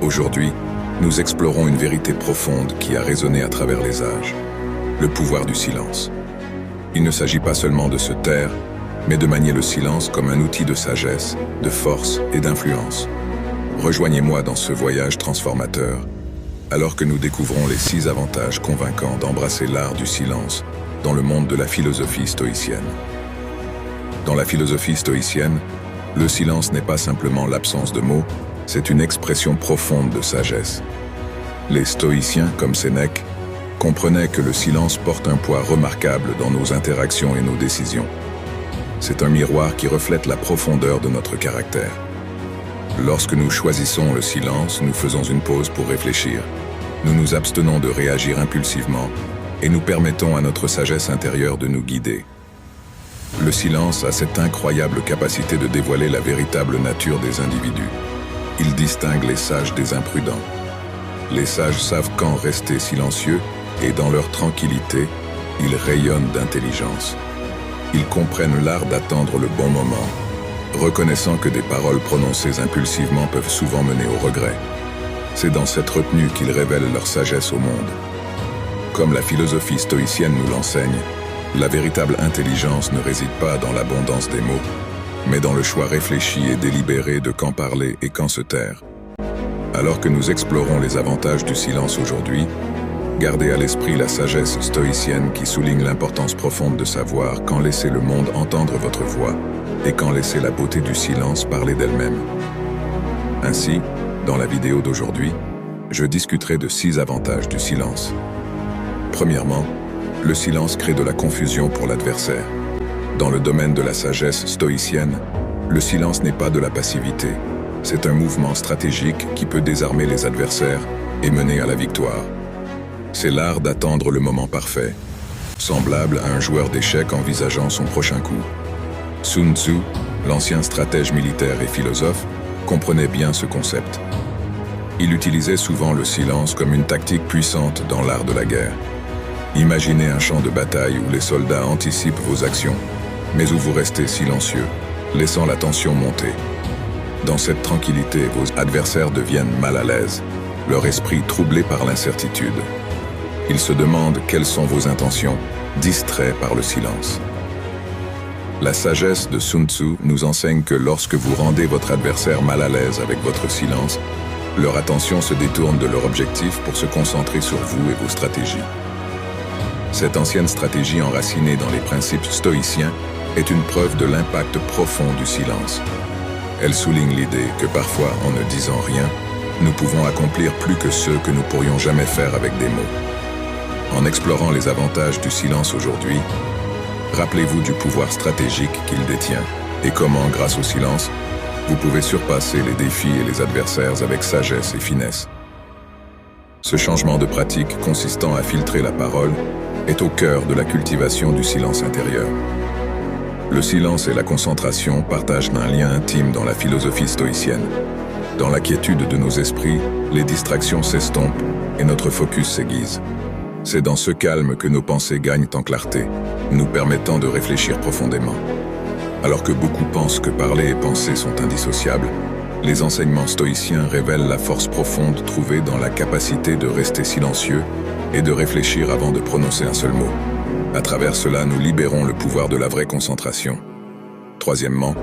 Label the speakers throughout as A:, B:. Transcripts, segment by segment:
A: Aujourd'hui, nous explorons une vérité profonde qui a résonné à travers les âges, le pouvoir du silence. Il ne s'agit pas seulement de se taire, mais de manier le silence comme un outil de sagesse, de force et d'influence. Rejoignez-moi dans ce voyage transformateur, alors que nous découvrons les 6 avantages convaincants d'embrasser l'art du silence dans le monde de la philosophie stoïcienne. Dans la philosophie stoïcienne, le silence n'est pas simplement l'absence de mots, c'est une expression profonde de sagesse. Les stoïciens, comme Sénèque, comprenaient que le silence porte un poids remarquable dans nos interactions et nos décisions. C'est un miroir qui reflète la profondeur de notre caractère. Lorsque nous choisissons le silence, nous faisons une pause pour réfléchir. Nous nous abstenons de réagir impulsivement et nous permettons à notre sagesse intérieure de nous guider. Le silence a cette incroyable capacité de dévoiler la véritable nature des individus. Il distingue les sages des imprudents. Les sages savent quand rester silencieux et dans leur tranquillité, ils rayonnent d'intelligence. Ils comprennent l'art d'attendre le bon moment, reconnaissant que des paroles prononcées impulsivement peuvent souvent mener au regret. C'est dans cette retenue qu'ils révèlent leur sagesse au monde. Comme la philosophie stoïcienne nous l'enseigne, la véritable intelligence ne réside pas dans l'abondance des mots, mais dans le choix réfléchi et délibéré de quand parler et quand se taire. Alors que nous explorons les avantages du silence aujourd'hui, gardez à l'esprit la sagesse stoïcienne qui souligne l'importance profonde de savoir quand laisser le monde entendre votre voix et quand laisser la beauté du silence parler d'elle-même. Ainsi, dans la vidéo d'aujourd'hui, je discuterai de 6 avantages du silence. Premièrement, le silence crée de la confusion pour l'adversaire. Dans le domaine de la sagesse stoïcienne, le silence n'est pas de la passivité. C'est un mouvement stratégique qui peut désarmer les adversaires et mener à la victoire. C'est l'art d'attendre le moment parfait, semblable à un joueur d'échecs envisageant son prochain coup. Sun Tzu, l'ancien stratège militaire et philosophe, comprenait bien ce concept. Il utilisait souvent le silence comme une tactique puissante dans l'art de la guerre. Imaginez un champ de bataille où les soldats anticipent vos actions, mais où vous restez silencieux, laissant la tension monter. Dans cette tranquillité, vos adversaires deviennent mal à l'aise, leur esprit troublé par l'incertitude. Ils se demandent quelles sont vos intentions, distraits par le silence. La sagesse de Sun Tzu nous enseigne que lorsque vous rendez votre adversaire mal à l'aise avec votre silence, leur attention se détourne de leur objectif pour se concentrer sur vous et vos stratégies. Cette ancienne stratégie enracinée dans les principes stoïciens est une preuve de l'impact profond du silence. Elle souligne l'idée que parfois, en ne disant rien, nous pouvons accomplir plus que ce que nous pourrions jamais faire avec des mots. En explorant les avantages du silence aujourd'hui, rappelez-vous du pouvoir stratégique qu'il détient et comment, grâce au silence, vous pouvez surpasser les défis et les adversaires avec sagesse et finesse. Ce changement de pratique consistant à filtrer la parole est au cœur de la cultivation du silence intérieur. Le silence et la concentration partagent un lien intime dans la philosophie stoïcienne. Dans la quiétude de nos esprits, les distractions s'estompent et notre focus s'aiguise. C'est dans ce calme que nos pensées gagnent en clarté, nous permettant de réfléchir profondément. Alors que beaucoup pensent que parler et penser sont indissociables, les enseignements stoïciens révèlent la force profonde trouvée dans la capacité de rester silencieux et de réfléchir avant de prononcer un seul mot. À travers cela, nous libérons le pouvoir de la vraie concentration. Troisièmement,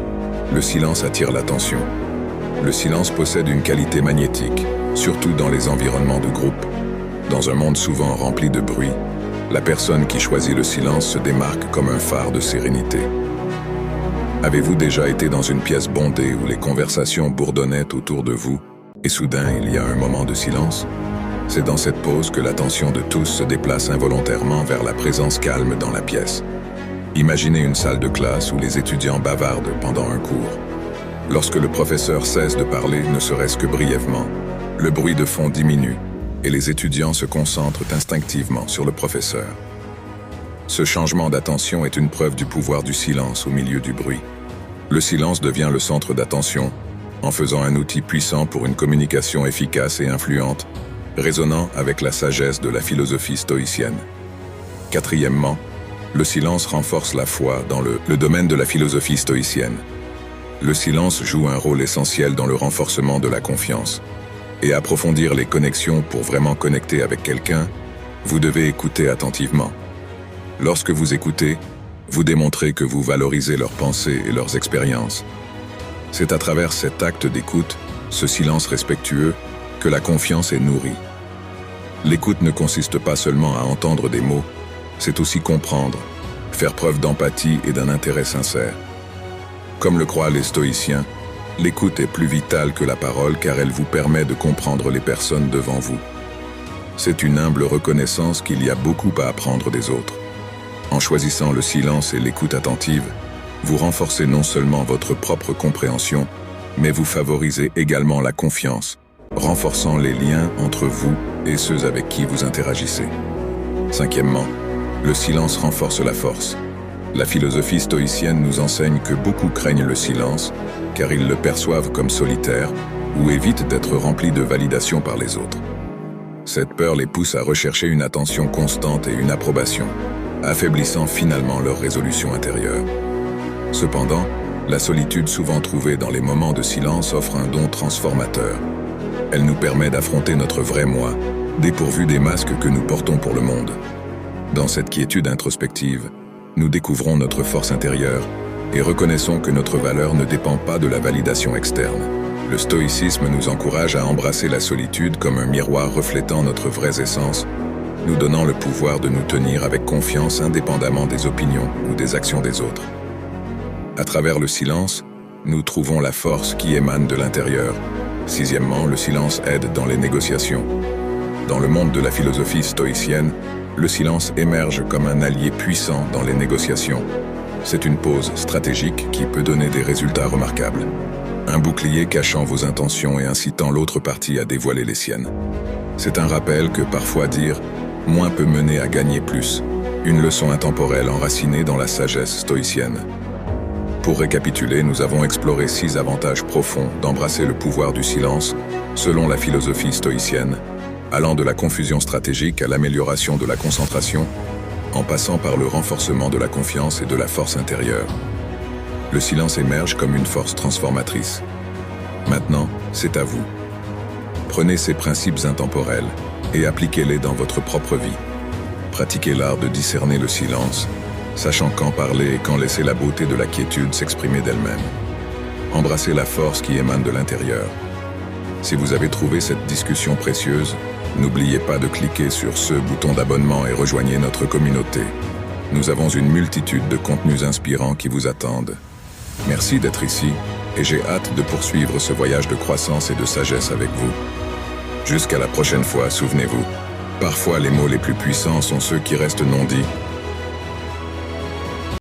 A: le silence attire l'attention. Le silence possède une qualité magnétique, surtout dans les environnements de groupe. Dans un monde souvent rempli de bruit, la personne qui choisit le silence se démarque comme un phare de sérénité. Avez-vous déjà été dans une pièce bondée où les conversations bourdonnaient autour de vous, et soudain il y a un moment de silence? C'est dans cette pause que l'attention de tous se déplace involontairement vers la présence calme dans la pièce. Imaginez une salle de classe où les étudiants bavardent pendant un cours. Lorsque le professeur cesse de parler, ne serait-ce que brièvement, le bruit de fond diminue et les étudiants se concentrent instinctivement sur le professeur. Ce changement d'attention est une preuve du pouvoir du silence au milieu du bruit. Le silence devient le centre d'attention, en faisant un outil puissant pour une communication efficace et influente, résonnant avec la sagesse de la philosophie stoïcienne. Quatrièmement, le silence renforce la foi dans le domaine de la philosophie stoïcienne. Le silence joue un rôle essentiel dans le renforcement de la confiance. et approfondir les connexions pour vraiment connecter avec quelqu'un, vous devez écouter attentivement. Lorsque vous écoutez, vous démontrez que vous valorisez leurs pensées et leurs expériences. C'est à travers cet acte d'écoute, ce silence respectueux, que la confiance est nourrie. L'écoute ne consiste pas seulement à entendre des mots, c'est aussi comprendre, faire preuve d'empathie et d'un intérêt sincère. Comme le croient les stoïciens, l'écoute est plus vitale que la parole car elle vous permet de comprendre les personnes devant vous. C'est une humble reconnaissance qu'il y a beaucoup à apprendre des autres. En choisissant le silence et l'écoute attentive, vous renforcez non seulement votre propre compréhension, mais vous favorisez également la confiance, renforçant les liens entre vous et ceux avec qui vous interagissez. Cinquièmement, le silence renforce la force. La philosophie stoïcienne nous enseigne que beaucoup craignent le silence, car ils le perçoivent comme solitaire ou évitent d'être remplis de validation par les autres. Cette peur les pousse à rechercher une attention constante et une approbation, affaiblissant finalement leur résolution intérieure. Cependant, la solitude souvent trouvée dans les moments de silence offre un don transformateur. Elle nous permet d'affronter notre vrai moi, dépourvu des masques que nous portons pour le monde. Dans cette quiétude introspective, nous découvrons notre force intérieure et reconnaissons que notre valeur ne dépend pas de la validation externe. Le stoïcisme nous encourage à embrasser la solitude comme un miroir reflétant notre vraie essence, nous donnant le pouvoir de nous tenir avec confiance indépendamment des opinions ou des actions des autres. À travers le silence, nous trouvons la force qui émane de l'intérieur. Sixièmement, le silence aide dans les négociations. Dans le monde de la philosophie stoïcienne, le silence émerge comme un allié puissant dans les négociations. C'est une pause stratégique qui peut donner des résultats remarquables. Un bouclier cachant vos intentions et incitant l'autre partie à dévoiler les siennes. C'est un rappel que parfois dire « moins peut mener à gagner plus », une leçon intemporelle enracinée dans la sagesse stoïcienne. Pour récapituler, nous avons exploré 6 avantages profonds d'embrasser le pouvoir du silence, selon la philosophie stoïcienne, allant de la confusion stratégique à l'amélioration de la concentration, en passant par le renforcement de la confiance et de la force intérieure. Le silence émerge comme une force transformatrice. Maintenant, c'est à vous. Prenez ces principes intemporels et appliquez-les dans votre propre vie. Pratiquez l'art de discerner le silence, sachant quand parler et quand laisser la beauté de la quiétude s'exprimer d'elle-même. Embrassez la force qui émane de l'intérieur. Si vous avez trouvé cette discussion précieuse, n'oubliez pas de cliquer sur ce bouton d'abonnement et rejoignez notre communauté. Nous avons une multitude de contenus inspirants qui vous attendent. Merci d'être ici et j'ai hâte de poursuivre ce voyage de croissance et de sagesse avec vous. Jusqu'à la prochaine fois, souvenez-vous, parfois les mots les plus puissants sont ceux qui restent non dits,